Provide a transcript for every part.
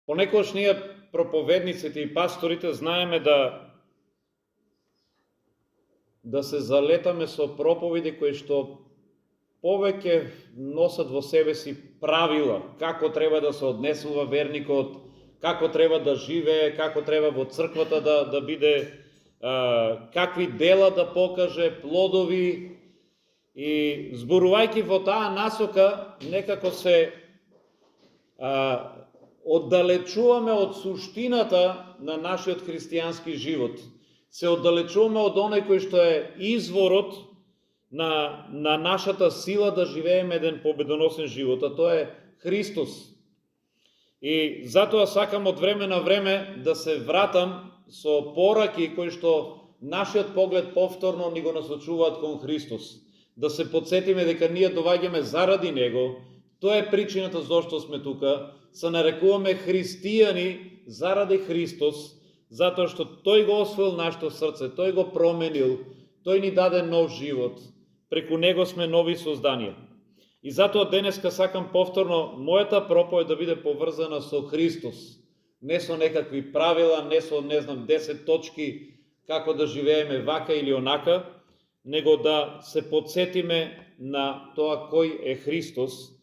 Понекогаш ние проповедниците и пасторите знаеме да се залетаме со проповеди кои што повеќе носат во себе си правила, како треба да се однесува верникот, како треба да живее, како треба во црквата да биде, какви дела да покаже, плодови, и зборувајќи во таа насока, некако се оддалечуваме од суштината на нашиот христијански живот. Се оддалечуваме од оној кој што е изворот на нашата сила да живееме еден победоносен живот, а тоа е Христос. И затоа сакам од време на време да се вратам со пораки кои што нашиот поглед повторно ни го насочуваат кон Христос. Да се подсетиме дека ние доаѓаме заради Него, тоа е причината зашто сме тука, се нарекуваме христијани заради Христос, затоа што Тој го освоил нашето срце, Тој го променил, Тој ни даде нов живот, преку Него сме нови созданија. И затоа денеска сакам повторно мојата проповед да биде поврзана со Христос, не со некакви правила, не со 10 точки како да живееме вака или онака, него да се подсетиме на тоа кој е Христос.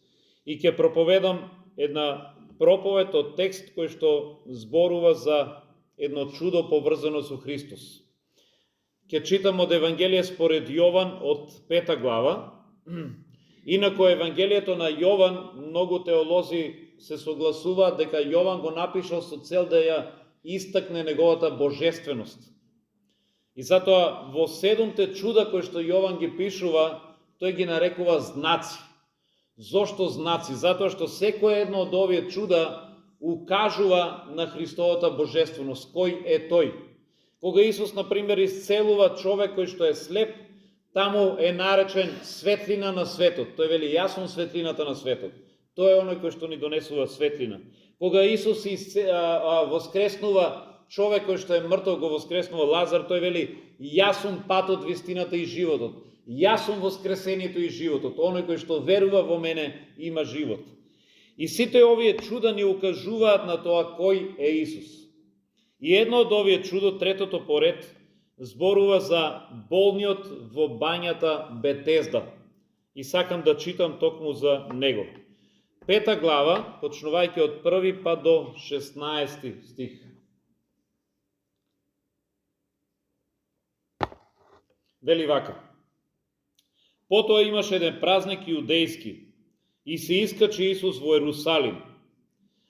И ќе проповедам една проповед од текст кој што зборува за едно чудо поврзано со Христос. Ќе читам од Евангелие според Јован од 5 глава. Инако Евангелието на Јован, многу теолози се согласуваат дека Јован го напишал со цел да ја истакне неговата божественост. И затоа во 7 чуда кои што Јован ги пишува, тој ги нарекува знаци. Зошто знаци? Затоа што секој едно од овие чуда укажува на Христовата божественост. Кој е Тој? Кога Исус, например, исцелува човек кој што е слеп, таму е наречен светлина на светот. Тој вели, јас сум светлината на светот. Тој е оној кој што ни донесува светлина. Кога Исус воскреснува човек кој што е мртов, го воскреснува Лазар, тој вели, јас сум патот, вистината и животот. Јас сум воскресението и животот. Оној кој што верува во мене има живот. И сите овие чуда ни укажуваат на тоа кој е Исус. И едно од овие чудо, третото поред, зборува за болниот во бањата Бетезда. И сакам да читам токму за него. 5 глава, почнувајќи од 1 па до 16 стих. Вели вака. Потоа имаше еден празник јудејски и се искачи Исус во Ерусалим.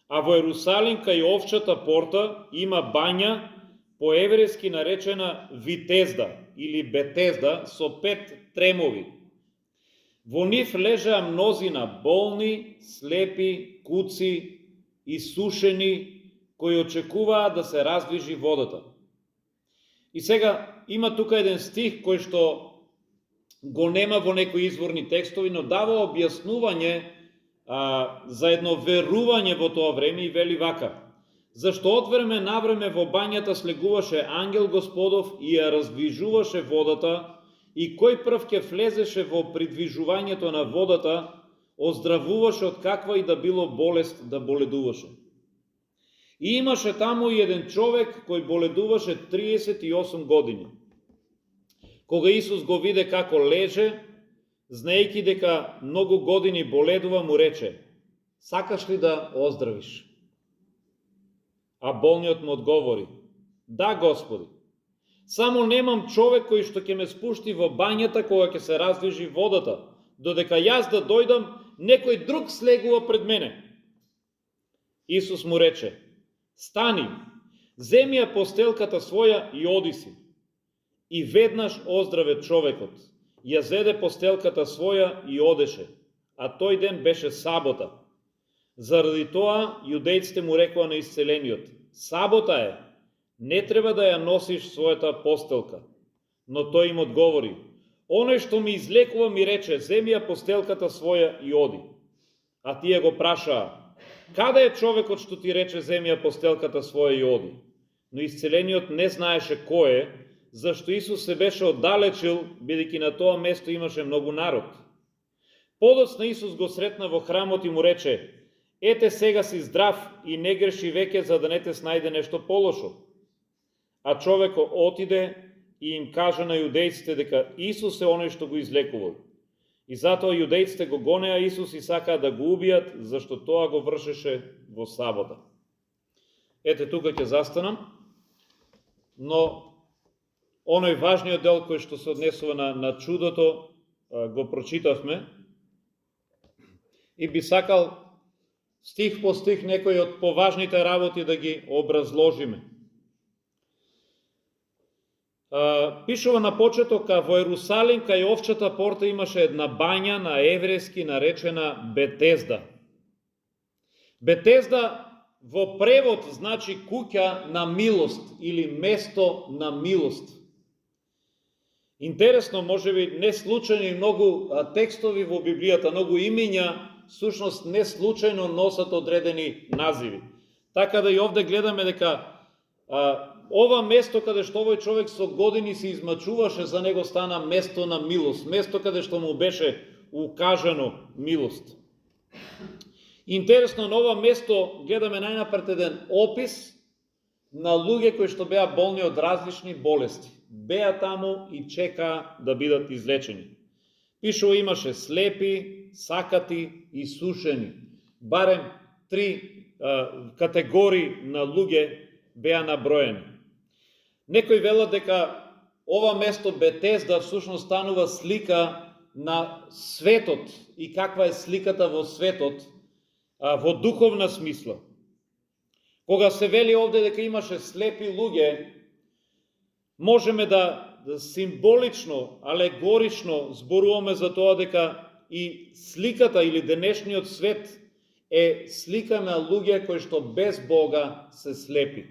А во Ерусалим кај овчата порта има бања по еврејски наречена Витезда или Бетезда со 5 тремови. Во нив лежаа мнозина болни, слепи, куци и сушени кои очекуваа да се раздвижи водата. И сега има тука еден стих кој што го нема во некои изворни текстови, но дава објаснување за едно верување во тоа време и вели вака. Зашто од време на време во бањата слегуваше ангел Господов и ја раздвижуваше водата, и кој прв ќе влезеше во придвижувањето на водата, оздравуваше од каква и да било болест да боледуваше. И имаше таму и еден човек кој боледуваше 38 години. Кога Исус го виде како леже, знаејќи дека многу години боледува, му рече: сакаш ли да оздравиш? А болниот му одговори: да, Господи, само немам човек кој што ќе ме спушти во бањата кога ќе се раздвижи водата, додека јас да дојдам, некој друг слегува пред мене. Исус му рече: стани, земи ја постелката своја и оди си. И веднаш оздраве човекот. Ја зеде постелката своја и одеше, а тој ден беше сабота. Заради тоа јудејците му рекоа на исцелениот: сабота е, не треба да ја носиш својата постелка. Но тој им одговори: оној што ми излекува ми рече: земи ја постелката своја и оди. А тие го прашаа: каде е човекот што ти рече: земи ја постелката своја и оди? Но исцелениот не знаеше кој е, зашто Исус се беше оддалечил, бидејќи на тоа место имаше многу народ. Подоцна Исус го сретна во храмот и му рече: ете сега си здрав и не греши веќе за да не те снајде нешто полошо. А човекот отиде и им кажа на јудејците дека Исус е оној што го излекувал. И затоа јудејците го гонеа Исус и сакаа да го убијат, зашто тоа го вршеше во сабота. Ете, тука ќе застанам, но оној важниот дел кој што се однесува на чудото го прочитавме и би сакал стих по стих некои од поважните работи да ги образложиме. Пишува на почеток, во Ерусалим кај овчата порта имаше една бања на еврејски наречена Бетезда. Бетезда во превод значи куќа на милост или место на милост. Интересно, можеби не случајно и многу текстови во Библијата, многу имиња, сушност не случајно носат одредени називи. Така да и овде гледаме дека ова место каде што овој човек со години се измачуваше, за него стана место на милост, место каде што му беше укажано милост. Интересно, на ова место гледаме најнапред еден опис на луѓе кои што беа болни од различни болести. Беа таму и чекаа да бидат излечени. Пишува имаше слепи, сакати и сушени. Барем 3 категории на луѓе беа наброени. Некои велат дека ова место Бетезда всушност станува слика на светот и каква е сликата во светот во духовна смисла. Кога се вели овде дека имаше слепи луѓе, можеме да символично, алегорично зборуваме за тоа дека и сликата или денешниот свет е слика на луѓе кои што без Бога се слепи.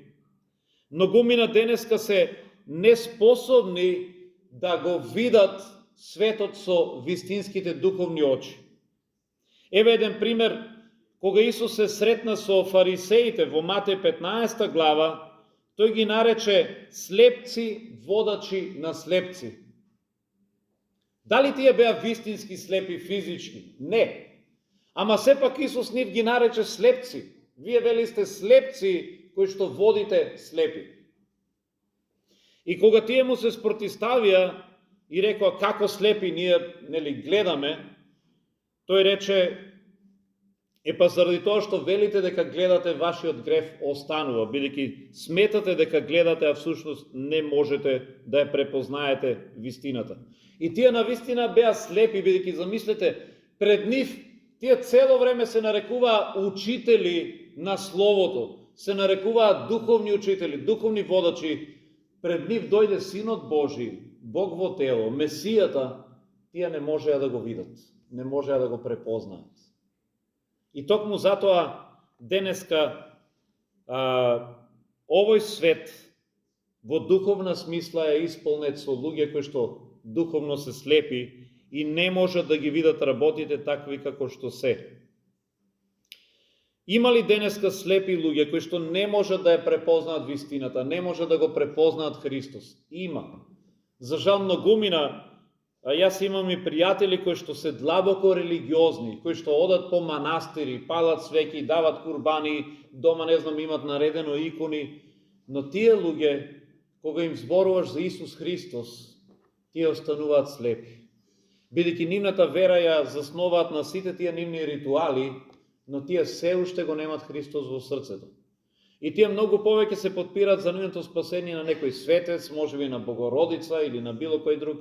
Многумина денеска се неспособни да го видат светот со вистинските духовни очи. Еве еден пример, кога Исус се сретна со фарисеите во Матеј 15 глава, тој ги нарече слепци, водачи на слепци. Дали тие беа вистински слепи физички? Не. Ама сепак Исус нив ги нарече слепци. Вие вели сте слепци кои што водите слепи. И кога тие му се спротиставија и рекоа како слепи ние гледаме, тој рече па заради тоа што велите дека гледате, вашиот грев останува, бидејќи сметате дека гледате, а всушност не можете да ја препознаете вистината. И тие на вистина беа слепи, бидејќи замислете, пред нив тие цело време се нарекуваа учители на Словото, се нарекуваат духовни учители, духовни водачи. Пред нив дојде Синот Божи, Бог во тело, Месијата, тие не можеа да го видат, не можеа да го препознаат. И токму затоа денеска овој свет во духовна смисла е исполнет со луѓе кои што духовно се слепи и не можат да ги видат работите такви како што се. Има ли денеска слепи луѓе кои што не можат да ја препознаат вистината, не можат да го препознаат Христос? Има. За жал многумина, јас имам и пријатели кои што се длабоко религиозни, кои што одат по манастири, палат свеќи, дават курбани, дома не знам имат наредено икони, но тие луѓе, кога им зборуваш за Исус Христос, тие остануваат слепи. Бидејќи нивната вера ја заснуваат на сите тие нивни ритуали, но тие се уште го немат Христос во срцето. И тие многу повеќе се подпират за нивното спасение на некој светец, можеби на Богородица или на било кој друг,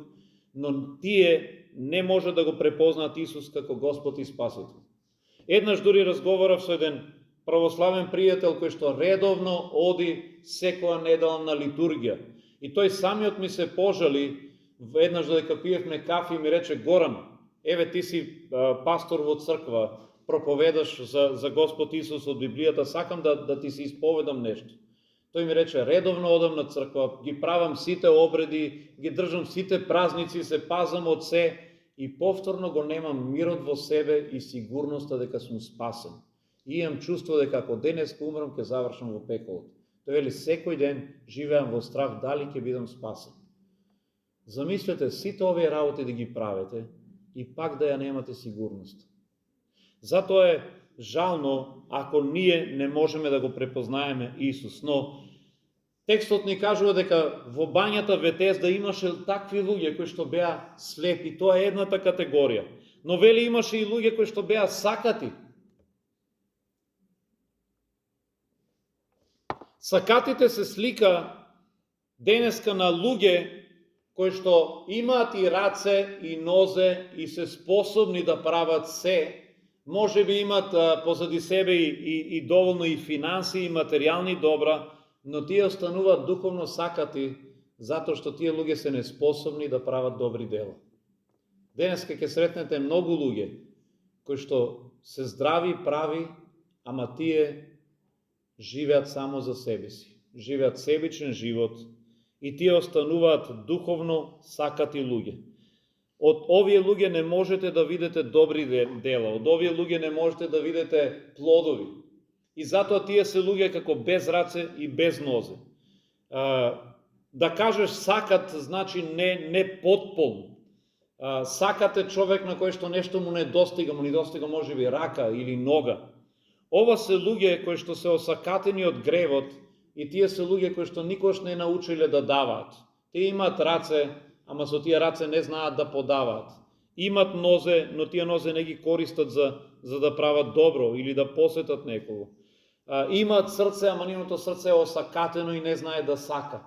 но тие не може да го препознаат Исус како Господ и Спасител. Еднаш дури разговарав со еден православен пријател кој што редовно оди секоја недела на литургија. И тој самиот ми се пожали, еднаш додека пиевме кафе и ми рече: Горан, еве ти си пастор во црква, проповедаш за Господ Исус од Библијата, сакам да ти се исповедам нешто. Тој ми рече: редовно одам на црква, ги правам сите обреди, ги држам сите празници, се пазам од се и повторно го немам мирот во себе и сигурноста дека сум спасен. И имам чувство дека ако денес умрам, ќе завршам во пеколот. Тој вели: секој ден живеам во страх дали ќе бидам спасен. Замислете сите овие работи да ги правите и пак да ја немате сигурност. Затоа е жално ако ние не можеме да го препознаеме Исус. Но текстот ни кажува дека во бањата Ветезда имаше такви луѓе кои што беа слепи, тоа е едната категорија. Но вели имаше и луѓе кои што беа сакати. Сакатите се слика денеска на луѓе кои што имаат и раце, и нозе, и се способни да прават се, може би имат позади себе и доволно и финанси, и материјални добра, но тие остануваат духовно сакати, затоа што тие луѓе се неспособни да прават добри дела. Денеска ќе сретнете многу луѓе кои што се здрави, прави, ама тие живеат само за себе си. Живеат себичен живот и тие остануваат духовно сакати луѓе. Од овие луѓе не можете да видите добри дела, од овие луѓе не можете да видите плодови. И затоа тие се луѓе како без раце и без нозе. Да кажеш сакат, значи не потполно. Сакат е човек на кој што нешто му недостига може би рака или нога. Ова се луѓе кои што се осакатени од гревот и тие се луѓе кои што никош не научиле да даваат. Тие имаат раце, ама со тие раце не знаат да подаваат. Имат нозе, но тие нозе не ги користат за да прават добро или да посетат некого. Имаат срце, ама нивното срце е осакатено и не знае да сака.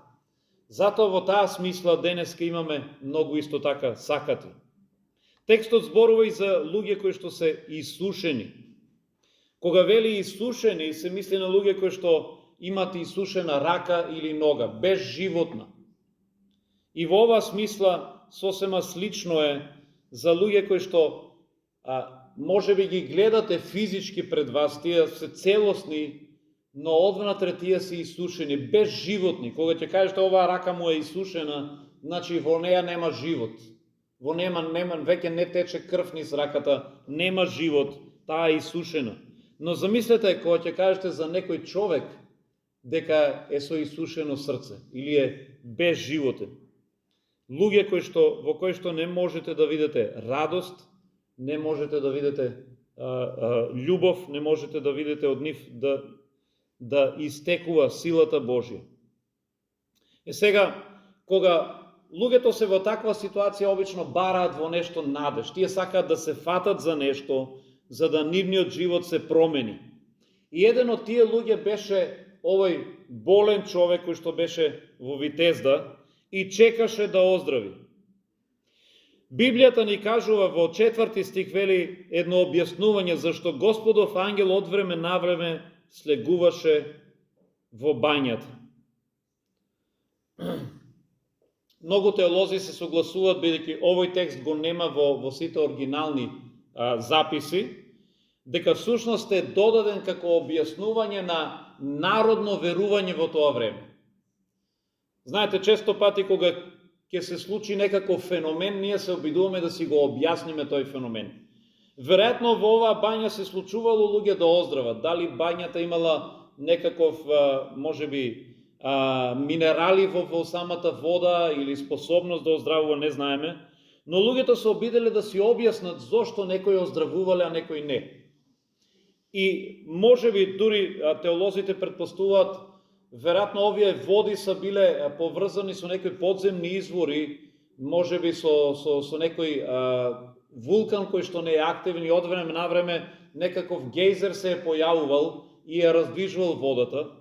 Затоа во таа смисла денеска имаме многу исто така сакати. Текстот зборува и за луѓе кои што се исушени. Кога вели исушени, се мисли на луѓе кои што имат исушена рака или нога, безживотна. И во оваа смисла сосема слично е за луѓе кои што може би ги гледате физички пред вас, тие се целосни, но одвнатре тие се исушени, безживотни. Кога ќе кажете оваа рака му е исушена, значи во неја нема живот. Во нема веќе не тече крв низ раката, нема живот, таа е исушена. Но замислете кога ќе кажете за некој човек дека е со исушено срце или е безживотен. Луѓе во кои што не можете да видите радост, не можете да видите љубов, не можете да видите од нив да истекува силата Божја. Сега, кога луѓето се во таква ситуација, обично бараат во нешто надеж. Тие сакаат да се фатат за нешто, за да нивниот живот се промени. И еден од тие луѓе беше овој болен човек кој што беше во Витезда и чекаше да оздрави. Библијата ни кажува во 4 стих вели едно објаснување зашто Господов ангел од време на време слегуваше во бањата. Многу теолози се согласуваат, бидејќи овој текст го нема во сите оригинални записи, дека всушност е додаден како објаснување на народно верување во тоа време. Знаете, често пати кога ќе се случи некаков феномен, ние се обидуваме да си го објасниме тој феномен. Веројатно во оваа бања се случувало луѓе да оздрават. Дали бањата имала некаков, можеби, минерали во самата вода или способност да оздравува, не знаеме, но луѓето се обиделе да си објаснат зошто некои оздравувале, а некои не. И можеби дури теолозите претпоставуваат, веројатно овие води са биле поврзани со некои подземни извори, можеби со некој вулкан кој што не е активен и од време на време некаков гейзер се е појавувал и е раздвижувал водата.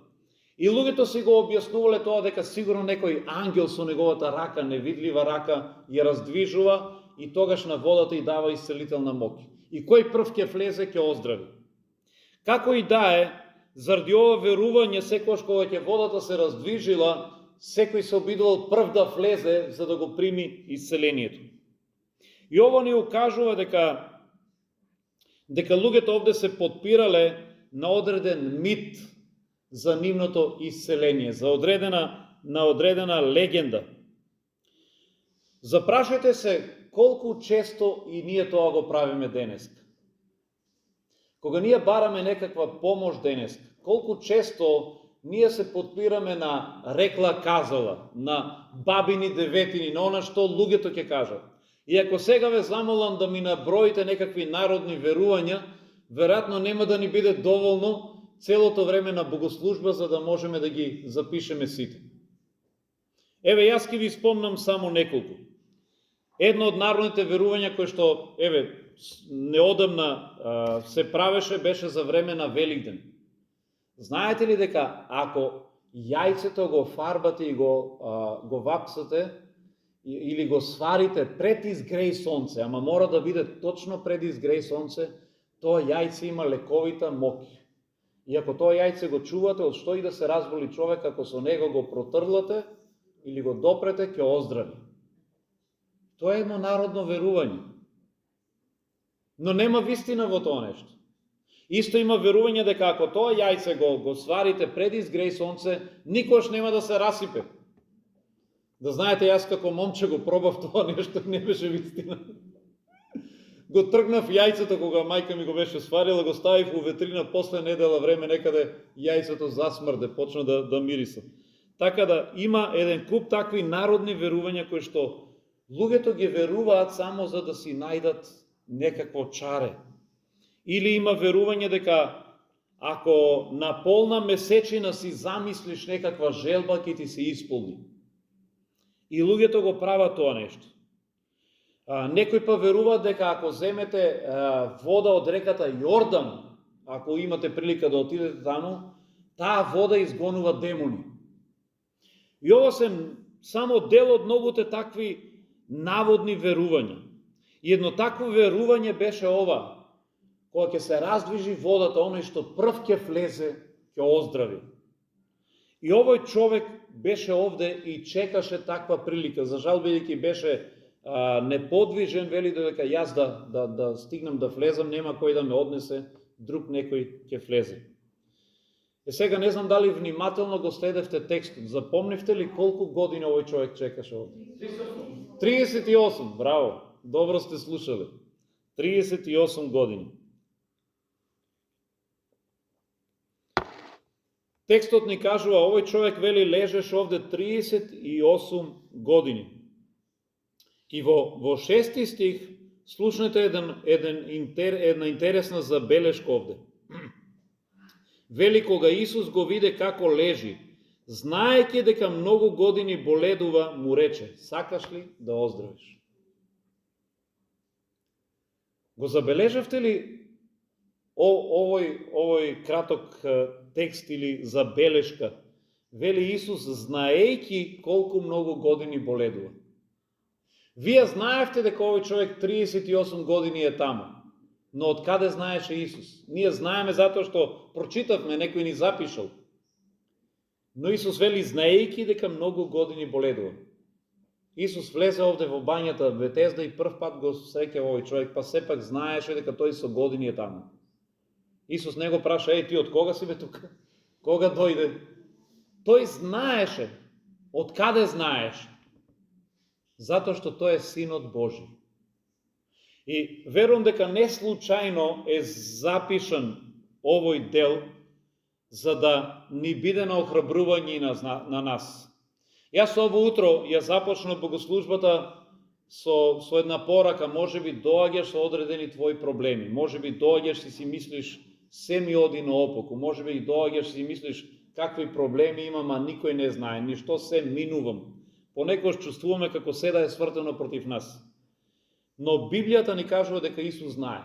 И луѓето си го објаснувале тоа дека сигурно некој ангел со неговата рака, невидлива рака, ја раздвижува и тогаш на водата и дава исцелителна моќ. И кој прв ќе влезе, ќе оздрави. Како и да е, заради ова верување, секогаш кога ќе водата се раздвижила, секој се обидувал прв да влезе за да го прими исцелението. И ово ни укажува дека луѓето овде се подпирале на одреден мит за нивното исцеление, на одредена легенда. Запрашајте се колку често и ние тоа го правиме денеска. Кога ние бараме некаква помош денеска, колку често ние се подпираме на рекла казала, на бабини деветини, на она што луѓето ќе кажат. И ако сега ве замолам да ми наброите некакви народни верувања, веројатно нема да ни биде доволно целото време на богослужба за да можеме да ги запишеме сите. Еве, јас ќе ви спомнам само неколку. Едно од народните верувања кои што, неодамна се правеше, беше за време на Великден. Знаете ли дека ако јајцето го фарбате и го вапсате или го сварите пред изгреј сонце, ама мора да биде точно пред изгреј сонце, тоа јајце има лековита моќ. И ако тоа јајце го чувате, од што и да се разболи човек, ако со него го протрлате или го допрете, ќе оздрави. Тоа е едно народно верување. Но нема вистина во тоа нешто. Исто има верување дека ако тоа јајце го сварите пред изгреј сонце, никош нема да се расипе. Да знаете, јас како момче го пробав тоа нешто, не беше вистина. Го тргнав јајцето кога мајка ми го беше сварила, го ставив у ветрина, после недела време некаде јајцето засмрде, почна да мириса. Така да има еден куп такви народни верувања кои што луѓето ги веруваат само за да си најдат некакво чаре. Или има верување дека ако на полна месечина си замислиш некаква желба, ќе ти се исполни. И луѓето го прават тоа нешто. Некои па веруваат дека ако земете вода од реката Јордан, ако имате прилика да отидете таму, таа вода изгонува демони. И ова се само дел од многуте такви наводни верувања. И едно такво верување беше ова: кога ќе се раздвижи водата, оној што прв ќе влезе, ќе оздрави. И овој човек беше овде и чекаше таква прилика. За жал, бидејќи беше неподвижен, вели дека јас да стигнам да влезам, нема кој да ме однесе, друг некој ќе влезе. Сега не знам дали внимателно го следевте текстот. Запомнивте ли колку години овој човек чекаше овде? 38, браво, добро сте слушали. 38 години. Текстот ни кажува, овој човек, вели, лежеше овде 38 години. И во 6 стих слушнете една интересна забелешка овде. Вели, кога Исус го виде како лежи, знаејќи дека многу години боледува, му рече: сакаш ли да оздравиш? Го забележавте ли овој краток текст или забелешка? Вели Исус, знаејќи колку многу години боледува. Вие знаевте дека овој човек 38 години е таму. Но од каде знаеше Исус? Ние знаеме затоа што прочитавме, некој ни запишал. Но Исус вели, знаејќи дека многу години боледува. Исус влезе овде во бањата Ветезда и прв пат го среќа овој човек, па сепак знаеше дека тој со години е таму. Исус не го праша: ти од кога си бе тука? Кога дојде? Тој знаеше. Од каде знаеше? Затоа што тој е Синот Божи. И верувам дека не случајно е запишан овој дел за да ни биде на охрабрување на нас. Јас ово утро ја започнав богослужбата со една порака: можеби доаѓаш со одредени твои проблеми, можеби доаѓаш и си мислиш се ми оди наопаку, можеби доаѓаш и си мислиш какви проблеми имам, а никој не знае, ништо се минувам. Понекогаш чувствуваме како се да е свртено против нас. Но Библијата ни кажува дека Исус знае.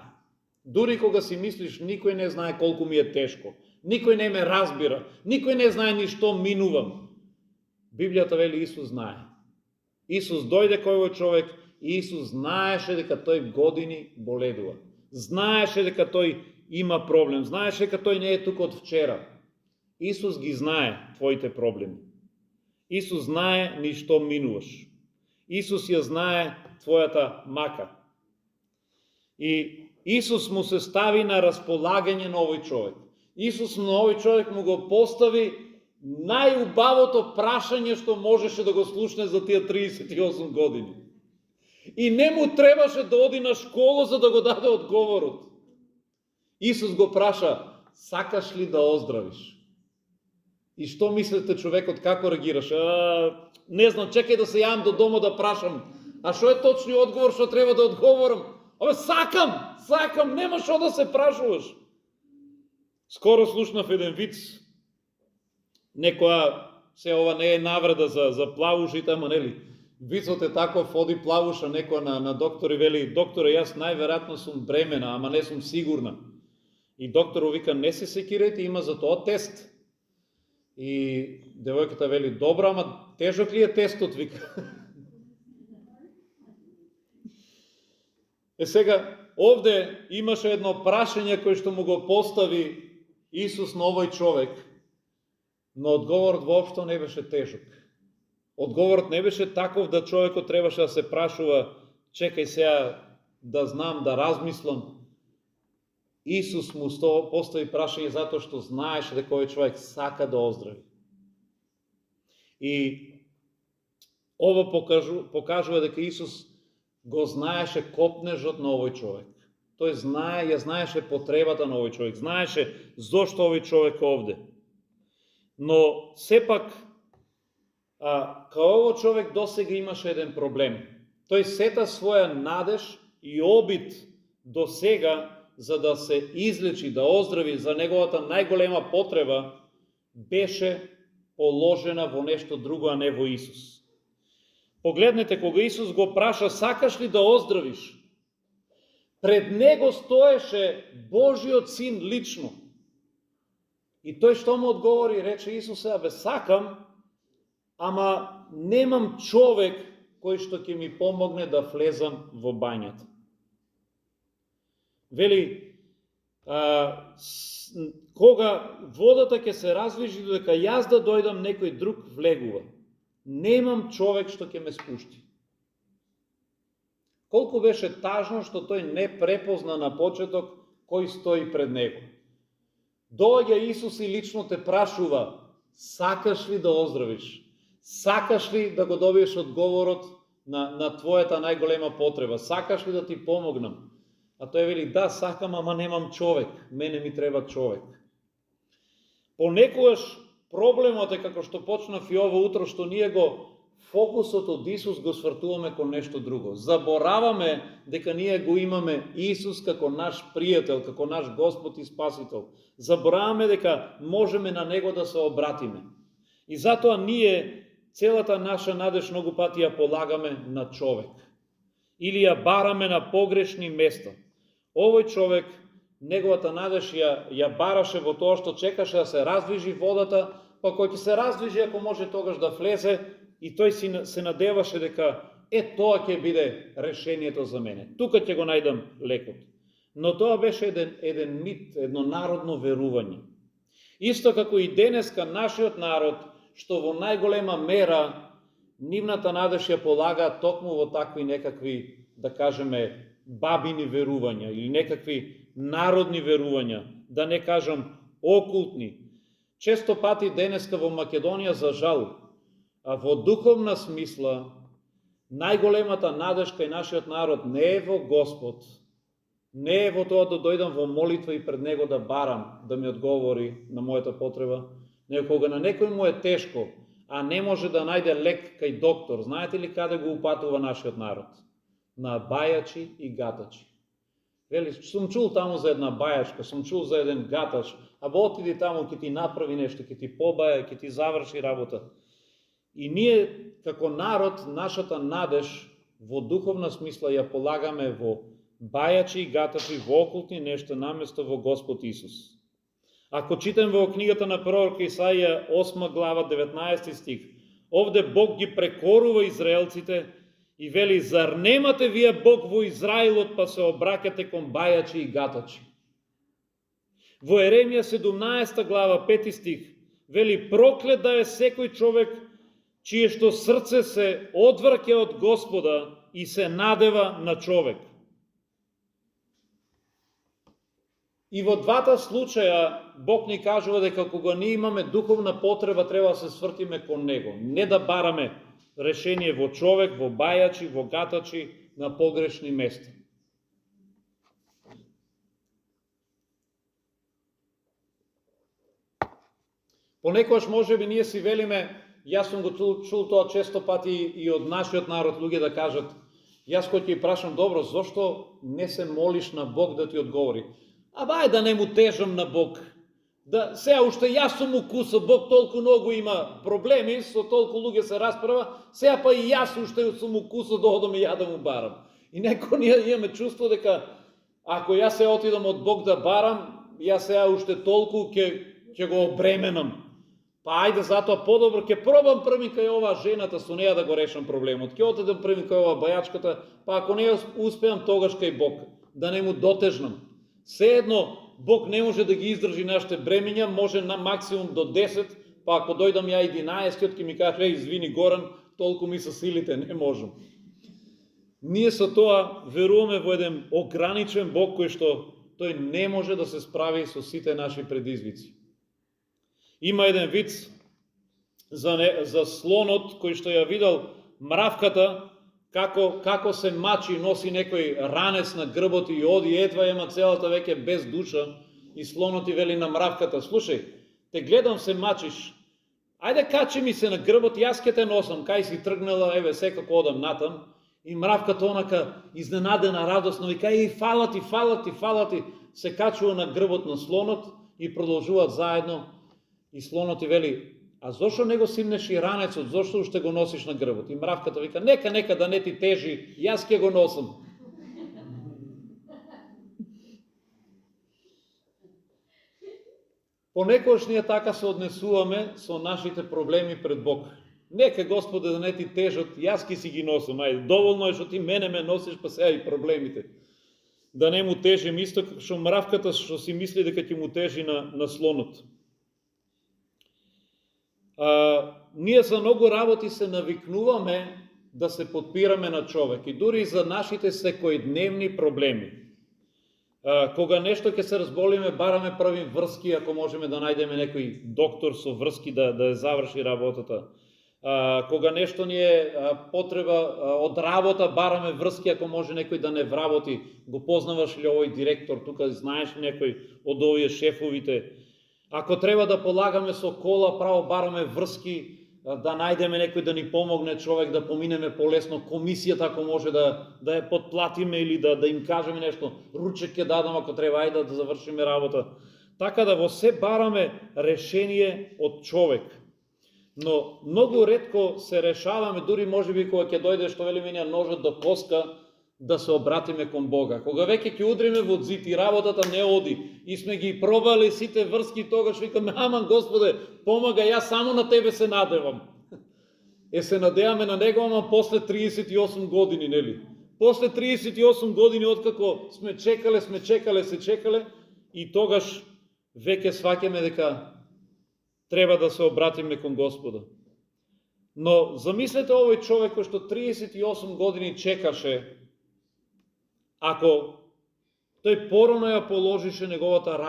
Дури кога си мислиш никој не знае колку ми е тешко, никој не ме разбира, никој не знае ни што минувам, Библијата вели Исус знае. Исус дојде кој овој човек и Исус знаеше дека тој години боледува. Знаеше дека тој има проблем, знаеше дека тој не е тука од вчера. Исус ги знае твоите проблеми. Исус знае ни што минуваш. Исус ја знае твојата мака. И Исус му се стави на располагање на овој човек. Исус на овој човек му го постави најубавото прашање што можеше да го слушне за тие 38 години. И не му требаше да оди на школа за да го даде одговорот. Исус го праша: сакаш ли да оздравиш? И што мислите човекот како реагираше? Не знам, чекај да се јавам до дома да прашам. А што е точниот одговор што треба да одговорам? Сакам, нема што да се прашуваш. Скоро слушнав еден виц. Некоја, се ова не е навреда за плавушите, ама нели, вицот е таков, оди плавуша некоја на доктор и вели, докторе, јас најверојатно сум бремена, ама не сум сигурна. И доктору вика, не се секирајте, има за тоа тест. И девојката вели, добро, ама тежок ли е тестот, вика. Сега, овде имаше едно прашање кој што му го постави Исус на овој човек, но одговорот воопшто не беше тежок. Одговорот не беше таков да човекот требаше да се прашува, чекај сега да знам, да размислам. Исус му постави прашање затоа што знаеше дека овој човек сака да оздрави. И ова покажува дека Исус го знаеше копнежот на овој човек. Тој ја знаеше потребата на овој човек, знаеше зошто овој човек овде. Но сепак, као овој човек досега имаше еден проблем. Тој сета своја надеж и обид досега за да се излечи, да оздрави, за неговата најголема потреба, беше положена во нешто друго, а не во Исус. Погледнете, кога Исус го праша, сакаш ли да оздравиш? Пред него стоеше Божиот Син лично. И тој што му одговори, рече Исусе, абе сакам, ама немам човек кој што ќе ми помогне да влезам во бањата. Вели, кога водата ќе се развижи додека јас да дојдам, некој друг влегува. Немам човек што ќе ме спушти. Колку беше тажно што тој не препозна на почеток кој стои пред него. Доаѓа Исус и лично те прашува, сакаш ли да оздравиш? Сакаш ли да го добиеш одговорот на твојата најголема потреба? Сакаш ли да ти помогнам? А тој вели, да, сакам, ама немам човек. Мене ми треба човек. Понекогаш проблемот е, како што почнав и ово утро, што ние фокусот од Исус го свртуваме кон нешто друго. Забораваме дека ние го имаме Исус како наш пријател, како наш Господ и Спасител. Забораваме дека можеме на Него да се обратиме. И затоа ние целата наша надеж многу пати ја полагаме на човек. Или ја бараме на погрешни места. Овој човек, неговата надеж ја бараше во тоа што чекаше да се раздвижи водата, па кој ќе се раздвижи, ако може тогаш да влезе, и тој се надеваше дека тоа ќе биде решението за мене. Тука ќе го најдам лекот. Но тоа беше еден мит, едно народно верување. Исто како и денеска нашиот народ, што во најголема мера нивната надеж ја полага токму во такви некакви, да кажеме, бабини верувања или некакви народни верувања, да не кажам окултни. Често пати денеска во Македонија, за жал, во духовна смисла, најголемата надеж кај нашиот народ не е во Господ, не е во тоа да дојдам во молитва и пред Него да барам да ми одговори на мојата потреба, него кога на некој му е тешко, а не може да најде лек кај доктор, знаете ли каде го упатува нашиот народ? На бајачи и гатачи. Вели, сум чул таму за една бајачка, сум чул за еден гатач, а отиди таму, ќе ти направи нешто, ќе ти побаја, ќе ти заврши работа. И ние, како народ, нашата надеж во духовна смисла ја полагаме во бајачи и гатачи, во окултни нешта, наместо во Господ Исус. Ако читам во книгата на пророк Исаија 8 глава 19 стих, овде Бог ги прекорува израелците и вели, зар немате вие Бог во Израилот, па се обраќате кон бајачи и гатачи? Во Еремија 17 глава 5 стих, вели, проклет да е секој човек чие што срце се одвраќа од Господа и се надева на човек. И во двата случаја Бог ни кажува дека кога ние имаме духовна потреба, треба да се свртиме кон Него. Не да бараме решение во човек, во бајачи, во гатачи, на погрешни места. Понекогаш можеби ние си велиме, јас сум го чул тоа често пати и од нашиот народ луѓе да кажат, Јас кој ќе прашам, добро, зошто не се молиш на Бог да ти одговори? Бај да не му тежам на Бог. Да сега уште јас сум укуса, Бог толку многу има проблеми, со толку луѓе се расправа, сега па и јас уште сум укуса да одам и ја да му барам. И некој ние имаме чувство дека ако јас се отидам од Бог да барам, јас сега уште толку ќе го обременам. Па ајде затоа подобро ќе пробам први кај оваа жената со неја да го решам проблемот. Ќе отидам први кај оваа бајачката, па ако не успеам тогаш кај Бог, да не му дотежнам. Сеедно Бог не може да ги издржи нашите бремења, може на максимум до 10, па ако дојдам ја 11-тиот ќе ми каже извини Горан, толку ми се силите, не можам. Ние со тоа веруваме во еден ограничен Бог кој што тој не може да се справи со сите наши предизвици. Има еден виц за слонот кој што ја видел мравката како се мачи, носи некој ранец на грбот и оди едва ема целата веќе без душа и слонот и вели на мравката: слушај, те гледам се мачиш. Ајде качи ми се на грбот, јас ќе те носам, кај си тргнала, еве секако одам натам. И мравката онака изненадена, радосно вика: фала ти, се качува на грбот на слонот и продолжуваат заедно. И слонот и вели: а зошто не го симнеш и ранецот, зошто уште го носиш на грбот? И мравката вика: нека да не ти тежи, јас ќе го носам. Понекогаш ние така се однесуваме со нашите проблеми пред Бог. Нека Господе да не ти тежат, јас ќе си ги носам. Ајде, доволно е што ти мене ме носиш, па сега и проблемите. Да не му тежим, исто како што мравката што си мисли дека ќе му тежи на слонот. Ние за многу работи се навикнуваме да се подпираме на човек и дури за нашите секојдневни проблеми. Кога нешто ќе се разболиме, бараме први врски, ако можеме да најдеме некој доктор со врски да ја заврши работата. Кога нешто ни е потреба од работа, бараме врски, ако може некој да не вработи. Го познаваш ли овој директор, тука знаеш некој од овие шефовите. Ако треба да полагаме со кола, право бараме врски, да најдеме некој да ни помогне, човек да поминеме полесно, комисијата ако може да ја подплатиме или да им кажеме нешто, ручек ќе дадам ако треба, ајде да завршиме работа. Така да во се бараме решение од човек. Но многу ретко се решаваме, дури можеби кога ќе дојде што вели мене ножот до коска, да се обратиме кон Бога. Кога веќе ќе удриме во зид и работата не оди и сме ги пробали сите врски, тогаш викаме: аман Господе, помага, јас само на Тебе се надевам. Се надеваме на Него, ама после 38 години, нели? После 38 години откако сме чекале и тогаш веќе сваќаме дека треба да се обратиме кон Господа. Но замислете овој човек кој што 38 години чекаше, ако тој порано ја положише неговата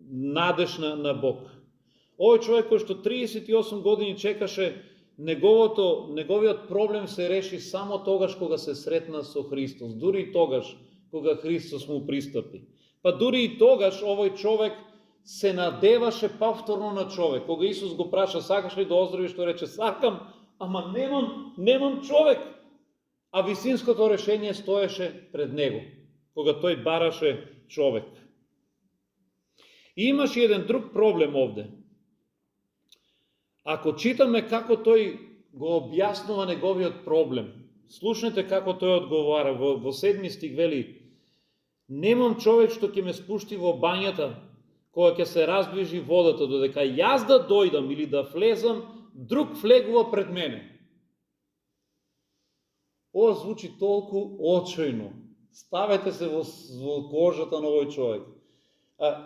надеж на Бог. Овој човек кој што 38 години чекаше, неговиот проблем се реши само тогаш кога се сретна со Христос. Дури и тогаш кога Христос му пристапи. Па дури и тогаш овој човек се надеваше повторно на човек. Кога Исус го праша: сакаш ли да оздравиш, тој рече: сакам, ама немам човек. А висинското решение стоеше пред него, кога тој бараше човек. И имаше еден друг проблем овде. Ако читаме како тој го објаснува неговиот проблем, слушнете како тој одговара. Во 7 стих вели: немам човек што ќе ме спушти во бањата, кога ќе се раздвижи водата, додека јас да дојдам или да влезам, друг влегува пред мене. Ова звучи толку очајно. Ставете се во кожата на овој човек.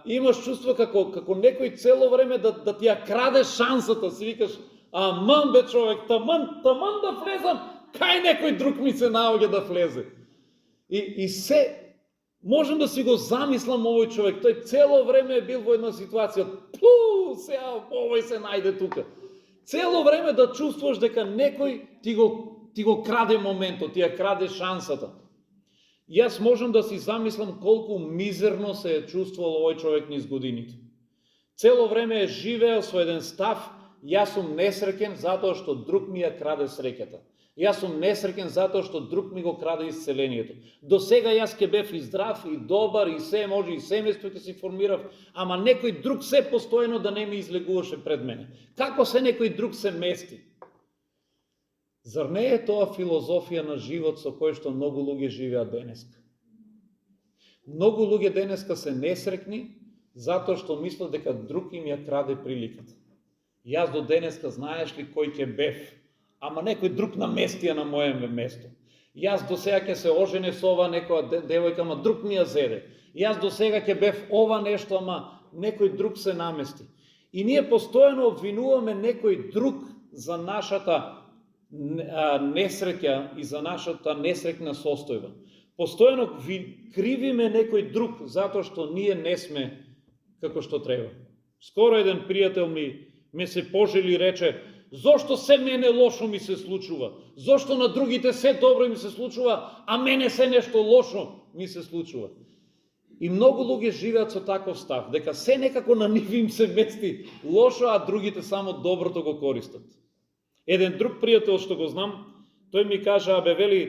Имаш чувство како некој цело време да ти ја краде шансата, си викаш: аман бе човек, таман да влезам, кај некој друг ми се наоѓа да влезе. И се можам да си го замислам овој човек, тој цело време е бил во една ситуација: сега овој се најде тука. Цело време да чувствуваш дека некој ти го краде моментот, ти ја краде шансата. Јас можам да си замислам колку мизерно се е чувствувал овој човек низ годините. Цело време е живеел со еден став: јас сум несреќен затоа што друг ми ја краде среќата. Јас сум несреќен затоа што друг ми го краде исцелението. До сега јас ке бев и здрав, и добар, и се може, и семејство ќе си формирав, ама некој друг се постојано да не ми излегуваше пред мене. Како се некој друг се мести? Зар не е тоа филозофија на живот со кој што многу луѓе живеат денеска? Многу луѓе денеска се несреќни затоа што мислат дека друг им ја краде приликата. Јас до денеска знаеш ли кој ќе бев? Ама некој друг наместија на моје место. Јас до сега ќе се ожене со ова некоја девојка, ама друг ми ја зеде. Јас до сега ќе бев ова нешто, ама некој друг се намести. И ние постојано обвинуваме некој друг за нашата несреќа и за нашата несреќна состојба. Постојано кривиме некој друг затоа што ние не сме како што треба. Скоро еден пријател ми се пожели и рече: зошто се мене лошо ми се случува? Зошто на другите се добро ми се случува, а мене се нешто лошо ми се случува? И многу луѓе живеат со таков став, дека се некако на нив им се мести лошо, а другите само доброто го користат. Еден друг пријател што го знам, тој ми кажа: абе, вели,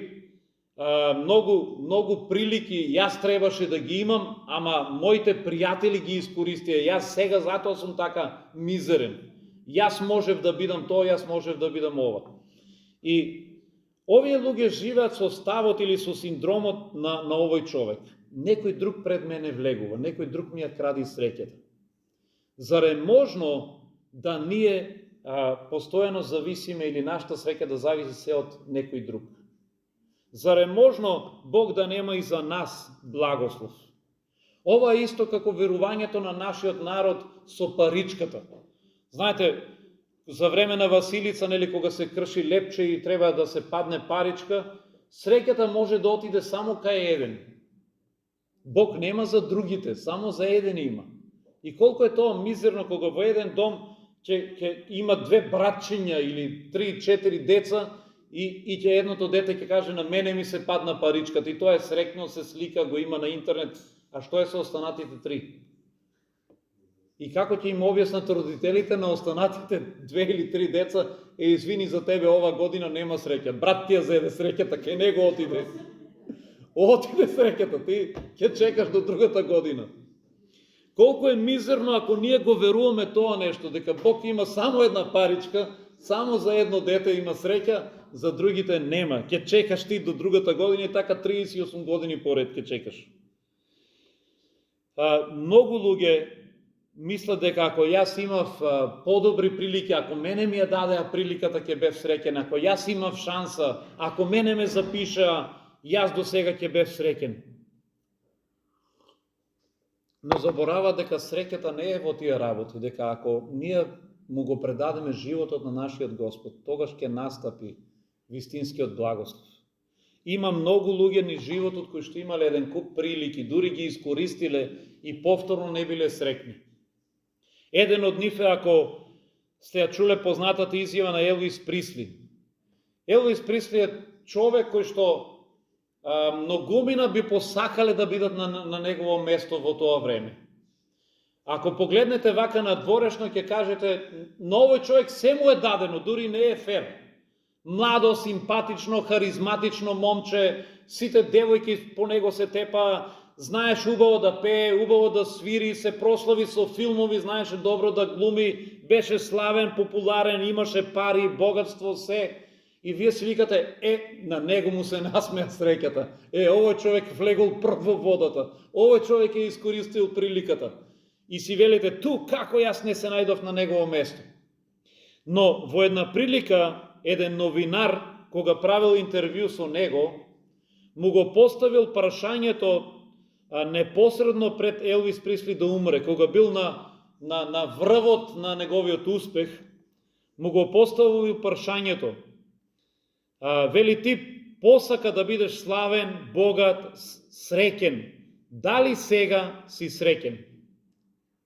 многу прилики јас требаше да ги имам, ама моите пријатели ги искористија. Јас сега затоа сум така мизерен. Јас можев да бидам тоа, јас можев да бидам ова. И овие луѓе живеат со ставот или со синдромот на овој човек. Некој друг пред мене влегува, некој друг ми ја кради среќата. Зар е можно да ние постојано зависиме или нашата среќа да зависи се од некој друг? Зар е можно Бог да нема и за нас благослов? Ова е исто како верувањето на нашиот народ со паричката. Знаете, за време на Василица, нели, кога се крши лепче и треба да се падне паричка, среќата може да отиде само кај еден. Бог нема за другите, само за еден има. И колку е тоа мизерно кога во еден дом ќе има две братчиња или 3-4 деца и ќе едното дете ќе каже: на мене ми се падна паричката, и тоа е среќно, се слика, го има на интернет. А што е со останатите 3? И како ќе им објаснат родителите на останатите 2 или 3 деца: извини, за тебе ова година нема среќа. Брат ти ја зеде среќата, кај него отиде. Отиде среќата, ти ќе чекаш до другата година. Колку е мизерно ако ние го веруваме тоа нешто, дека Бог има само една паричка, само за едно дете има среќа, за другите нема. Ќе чекаш ти до другата година и така 38 години поред ќе чекаш. Многу луѓе мислат дека ако јас имав подобри прилики, ако мене ми ја дадеа приликата, ќе бев среќен. Ако јас имав шанса, ако мене ме запишаа, јас до сега ќе бев среќен. Но заборава дека среќата не е во тие работи, дека ако ние му го предадеме животот на нашиот Господ, тогаш ќе настапи вистинскиот благослов. Има многу луѓе низ животот кои што имале еден куп прилики, дури ги искористиле и повторно не биле среќни. Еден од нив е, ако сте ја чуле познатата изјава на Елвис Присли. Елвис Присли е човек кој што многумина би посакале да бидат на негово место во тоа време. Ако погледнете вака надворешно, ќе кажете: на овој човек се му е дадено, дури не е фер. Младо, симпатично, харизматично момче, сите девојки по него се тепа, знаеш убаво да пее, убаво да свири, се прослави со филмови, знаеше добро да глуми, беше славен, популарен, имаше пари, богатство, се. И вие си викате: на него му се насмеа среќата. Овој човек влегол прв во водата. Овој човек е искористил приликата. И си велите: како јас не се најдов на негово место. Но во една прилика, еден новинар, кога правил интервју со него, му го поставил прашањето непосредно пред Елвис Присли да умре, кога бил на врвот на неговиот успех, му го поставил прашањето: вели, ти посака да бидеш славен, богат, среќен. Дали сега си среќен?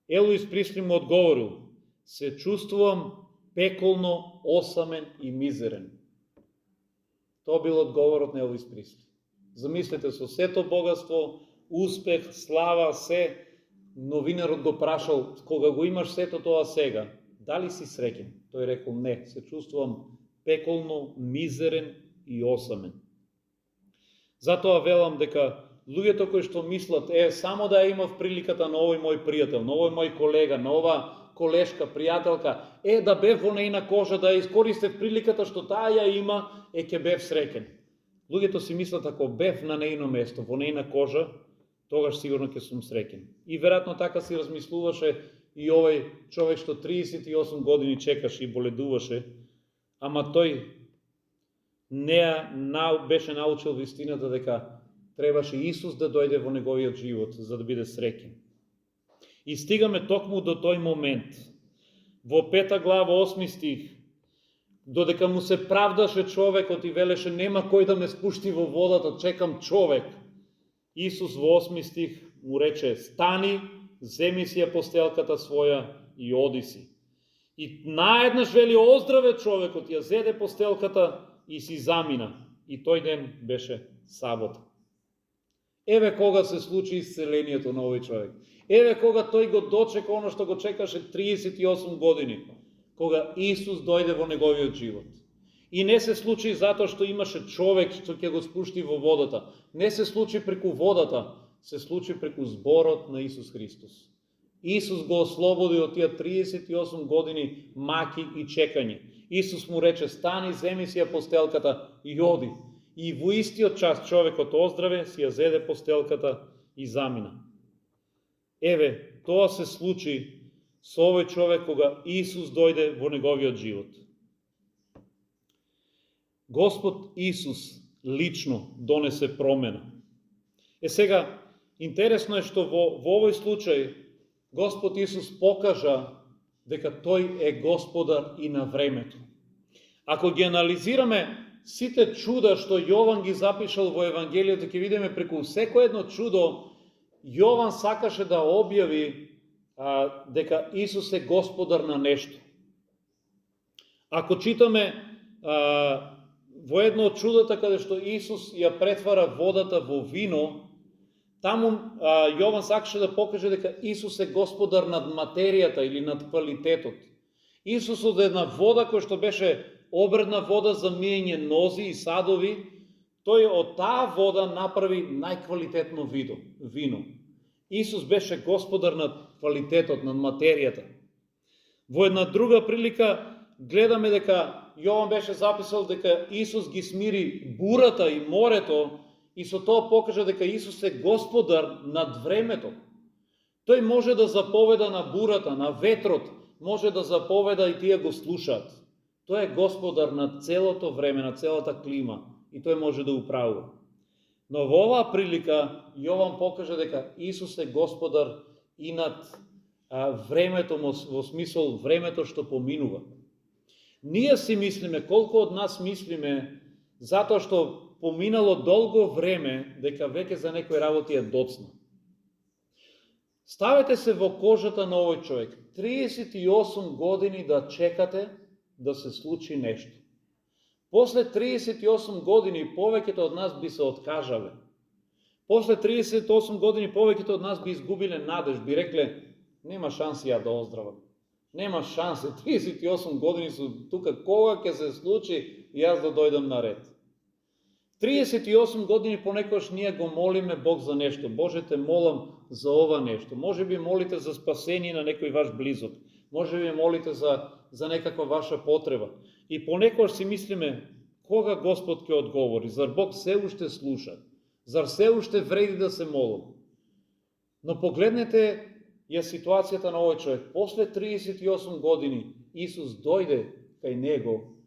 Елвис Присли му одговорил: се чувствувам пеколно, осамен и мизерен. Тоа бил одговорот на Елвис Присли. Замислете, со сето богатство, успех, слава, се, новинарот го прашал: кога го имаш сето тоа сега, дали си среќен? Тој рекол: не, се чувствувам пеколно, мизерен и осамен. Затоа велам дека луѓето кои што мислат, само да имав приликата на овој мој пријател, на овој мој колега, на ова колешка, пријателка, да бев во нејна кожа, да искористев приликата што таа ја има, ќе бев среќен. Луѓето си мислат, ако бев на нејно место, во нејна кожа, тогаш сигурно ќе сум среќен. И веројатно така си размислуваше и овој човек што 38 години чекаше и боледуваше, ама тој не беше научил вистината дека требаше Исус да дојде во неговиот живот за да биде среќен. И стигаме токму до тој момент. Во 5 глава 8 стих, додека му се правдаше човекот и велеше нема кој да ме спушти во водата, чекам човек. Исус во 8 стих му рече: стани, земи си ја постелката своја и оди си. И наеднаш вели: оздраве човекот, ја зеде постелката и си замина. И тој ден беше сабота. Еве кога се случи исцелението на овој човек. Еве кога тој го дочека оно што го чекаше 38 години. Кога Исус дојде во неговиот живот. И не се случи затоа што имаше човек што ќе го спушти во водата. Не се случи преку водата, се случи преку зборот на Исус Христос. Исус го ослободи од тие 38 години маки и чекање. Исус му рече: стани, земи си ја постелката и оди. И во истиот час човекот оздраве, си ја зеде постелката и замина. Еве, тоа се случи со овој човек кога Исус дојде во неговиот живот. Господ Исус лично донесе промена. Сега, интересно е што во овој случај Господ Исус покажа дека тој е Господар и на времето. Ако ги анализираме сите чуда што Јован ги запишал во Евангелието, ќе видиме преку секој едно чудо Јован сакаше да објави дека Исус е Господар на нешто. Ако читаме во едно од чудата каде што Исус ја претвара водата во вино, таму Јован сакаше да покаже дека Исус е Господар над материјата или над квалитетот. Исус од една вода која што беше обредна вода за миење нози и садови, тој од таа вода направи најквалитетно вино. Исус беше Господар над квалитетот, над материјата. Во една друга прилика гледаме дека Јован беше записал дека Исус ги смири бурата и морето и со тоа покажа дека Исус е Господар над времето. Тој може да заповеда на бурата, на ветрот, може да заповеда и тие го слушаат. Тој е Господар на целото време, на целата клима и тој може да управува. Но во оваа прилика Јован покажа дека Исус е Господар и над времето, во смисол времето што поминува. Ние си мислиме, колку од нас мислиме, затоа што поминало долго време, дека веќе за некои работи е доцна. Ставете се во кожата на овој човек. 38 години да чекате да се случи нешто. После 38 години повеќето од нас би се откажале. После 38 години повеќето од нас би изгубиле надеж, би рекле: нема шанси ја да оздравам. Нема шанси, 38 години су тука, кога ќе се случи јас да дојдам на ред. 38 години понекогаш ние го молиме Бог за нешто. Боже, те молам за ова нешто. Може би молите за спасение на некој ваш близок. Може би молите за некаква ваша потреба. И понекогаш си мислиме, кога Господ ќе одговори? Зар Бог се уште слуша? Зар се уште вреди да се молам? Но погледнете ја ситуацијата на овој човек. После 38 години Исус дојде кај него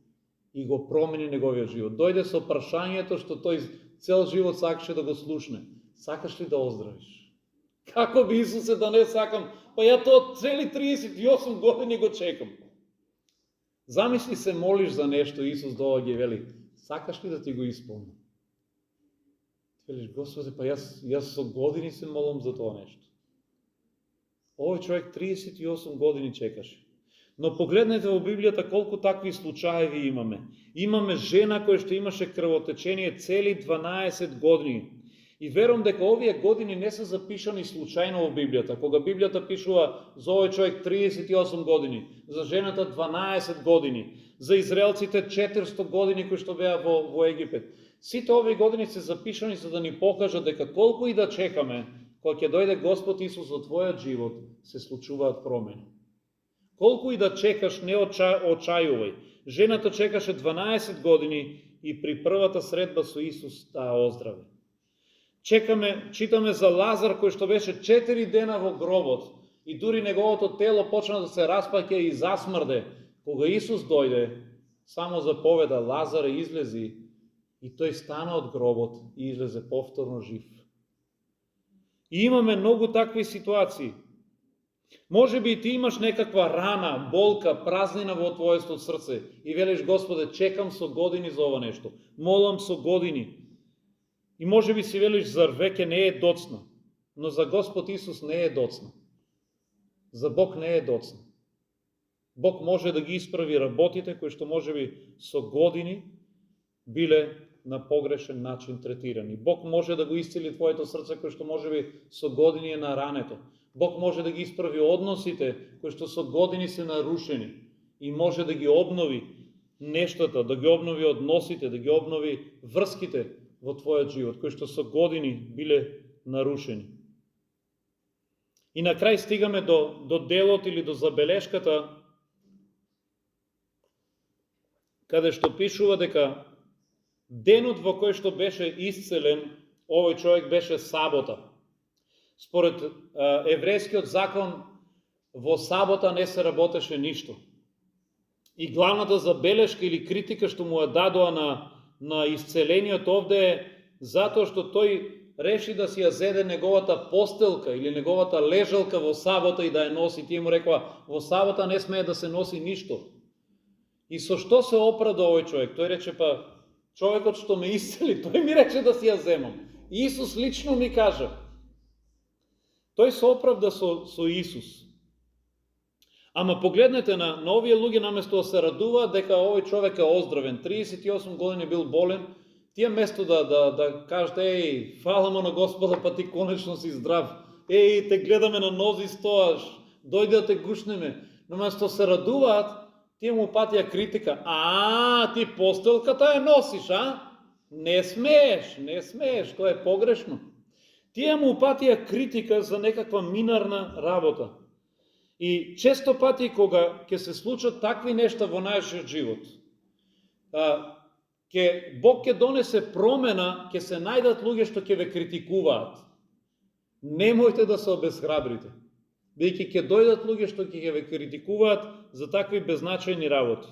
и го промени неговиот живот. Дојде со прашањето што тој цел живот сакаше да го слушне. Сакаш ли да оздравиш? Како би Исусе да не сакам? Па ја тоа цели 38 години го чекам. Замисли се молиш за нешто, Исус доаѓа и вели: сакаш ли да ти го исполнам? Ти велиш: Господи, па јас со години се молам за тоа нешто. Овој човек 38 години чекаше. Но погледнете во Библијата колку такви случаеви имаме. Имаме жена која што имаше крвотечение цели 12 години. И верувам дека овие години не се запишани случајно во Библијата. Кога Библијата пишува за овој човек 38 години, за жената 12 години, за израелците 400 години кои што беа во Египет. Сите овие години се запишани за да ни покажат дека колку и да чекаме, кога ќе дојде Господ Исус во твојот живот, се случуваат промени. Колку и да чекаш, не очајувај. Жената чекаше 12 години и при првата средба со Исус таа оздрави. Читаме за Лазар кој што беше 4 дена во гробот и дури неговото тело почна да се распаќа и засмрде. Кога Исус дојде, само заповеда Лазаре излези и тој стана од гробот и излезе повторно жив. И имаме многу такви ситуации. Може би ти имаш некаква рана, болка, празнина во твоето срце и велиш: Господе, чекам со години за ова нешто. Молам со години. И може би си велиш: зар веќе не е доцна? Но за Господ Исус не е доцна. За Бог не е доцна. Бог може да ги исправи работите кои што може би со години биле на погрешен начин третирани. Бог може да го исцели твоето срце кој што може би со години е нарането. Бог може да ги исправи односите кои што со години се нарушени и може да ги обнови нештата, да ги обнови односите, да ги обнови врските во твојот живот кои што со години биле нарушени. И на крај стигаме до делот или до забелешката каде што пишува дека денот во кој што беше исцелен овој човек беше сабота. Според еврејскиот закон, во сабота не се работеше ништо. И главната забелешка или критика што му ја дадоа на исцелениот овде е затоа што тој реши да си ја зеде неговата постелка или неговата лежалка во сабота и да ја носи. Тие му рекоа: во сабота не смее да се носи ништо. И со што се оправда овој човек? Тој рече: па човекот што ме исцели, тој ми рече да си ја земам. Исус лично ми кажа. Тој се оправда со Исус. Ама погледнете на овие луѓе, наместо да се радуваат дека овој човек е оздравен, 38 години бил болен, тие место да кажат: еј, фала му на Господа, па ти конечно си здрав. Еј, те гледаме на нози стоаш, дојде да те гушнеме. Наместо се радуваат, тие му патија критика: ти постелката ја носиш, а? Не смееш, тоа е погрешно. Тие му патија критика за некаква минарна работа. И често пати кога ќе се случат такви нешта во нашиот живот, Бог ќе донесе промена, ќе се најдат луѓе што ќе ве критикуваат. Немојте да се обезхрабрите, бидејќи ќе дојдат луѓе што ќе ве критикуваат за такви беззначајни работи.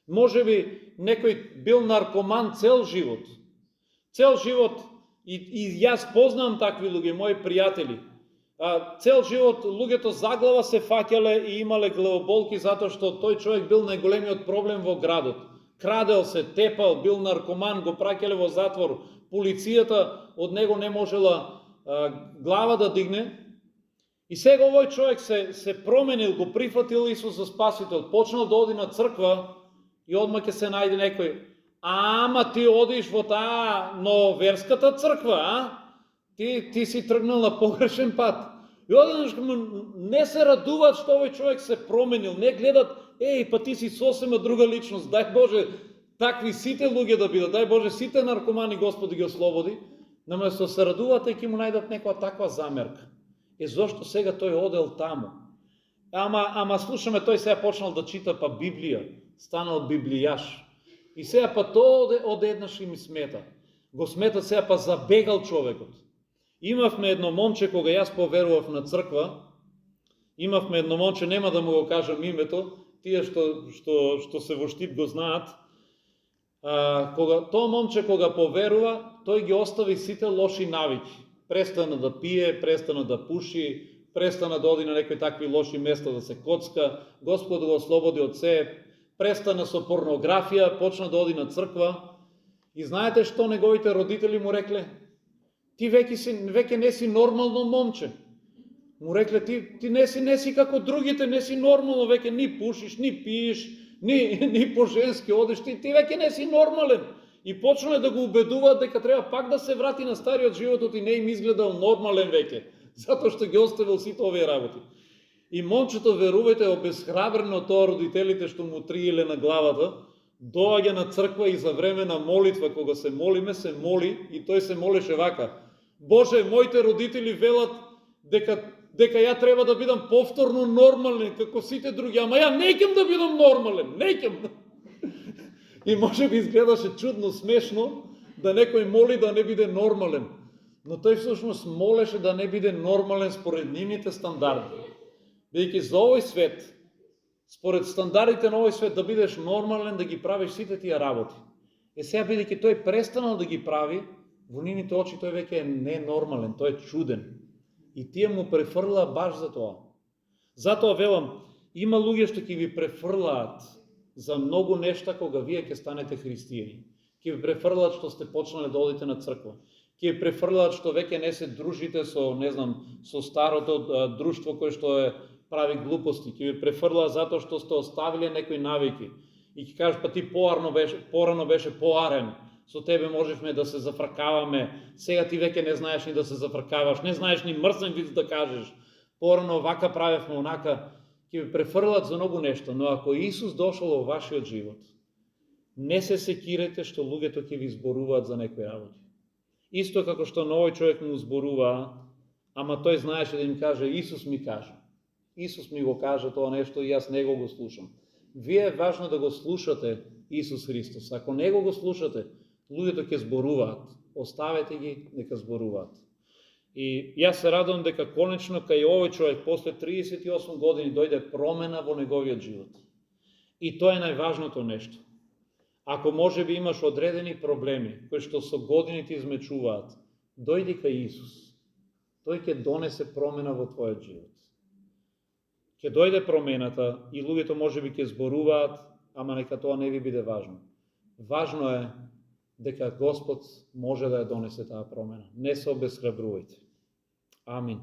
Може би некој бил наркоман цел живот. И јас познавам такви луѓе, мои пријатели. Цел живот луѓето заглава се фаќале и имале главоболки затоа што тој човек бил најголемиот проблем во градот. Крадел се, тепал, бил наркоман, го праќале во затвор. Полицијата од него не можела глава да дигне. И сега овој човек се променил, го прифатил Исус за спасител, почнал да оди на црква и одма ќе се најде некој: ама ти одиш во таа нововерската црква, а? Ти си тргнал на погрешен пат. И одеднаш не се радуваат што овој човек се променил, не гледат: еј, па ти си сосема друга личност, дај Боже такви сите луѓе да бидат, дај Боже сите наркомани Господи ги ослободи. Наместо се радуваат, ќе му најдат некоја таква замерка. Зошто сега тој одел таму? Ама слушаме, тој сега почнал да чита па Библија, станал библијаш. И сега па тоа одеднаш и ми смета. Го смета сега, па забегал човекот. Имавме едно момче, кога јас поверував на црква, имавме едно момче, нема да му го кажам името, тие што се во Штип го знаат. Тоа момче кога поверува, тој ги остави сите лоши навики. Престана да пие, престана да пуши, престана да оди на некои такви лоши места да се коцка, Господ го ослободи од се, престана со порнографија, почна да оди на црква. И знаете што неговите родители му рекле? Ти веќе не си нормално момче. Му рекле: ти не си како другите, не си нормално, веќе ни пушиш, ни пиеш, ни по женски одиш, ти веќе не си нормален. И почнале да го убедуваат дека треба пак да се врати на стариот животот и не им изгледал нормален веќе, затоа што ги оставил сите овие работи. И момчето, верувајте, обесхрабрено од тоа родителите што му триеле на главата, доаѓа на црква и за време на молитва, кога се молиме, се моли и тој се молеше вака: Боже, моите родители велат дека ја треба да бидам повторно нормален како сите други, ама ја неќам да бидам нормален, неќам. И може би изгледаше чудно, смешно да некој моли да не биде нормален, но тој всушност молеше да не биде нормален според нивните стандарди. Бидејќи за овој свет, според стандардите на овој свет, да бидеш нормален, да ги правиш сите тие работи. Сега, бидејќи тој престанал да ги прави, во нивните очи тој веќе е ненормален, тој е чуден. И тие му префрлаа баш за тоа. Затоа велам, има луѓе што ќе ви префрлаат за многу нешта кога вие ќе станете христијани. Ќе ви префрлаат што сте почнале да одите на црква. Ќе ви префрлаат што веќе не се дружите со, не знам, со старото друштво кој што прави глупости. Ќе ви префрлаат затоа што сте оставиле некои навики. И ќе кажеш, па ти порано беше поарен. Со тебе можевме да се зафркаваме, сега ти веќе не знаеш ни да се зафркаваш, не знаеш ни мрсен виц да кажеш. Порано вака правевме, онака. Ќе ви префрлат за многу нешто, но ако Исус дошол во вашиот живот, не се секирете што луѓето ќе ви зборуваат за некои работи. Исто како што на овој човек му зборуваа, ама тој знаеше да им каже: Исус ми каже. Исус ми го каже тоа нешто и јас него го слушам. Вие е важно да го слушате Исус Христос. Ако него го слушате, луѓето ќе зборуваат. Оставете ги нека зборуваат. И јас се радувам дека конечно кај овој човек после 38 години дојде промена во неговиот живот. И тоа е најважното нешто. Ако може би имаш одредени проблеми кои што со годините измечуваат, дојди кај Исус. Тој ќе донесе промена во твојот живот. Ќе дојде промената и луѓето може би ќе зборуваат, ама нека тоа не ви биде важно. Важно е дека Господ може да ја донесе таа промена. Не се обесхрабрувајте. Амин.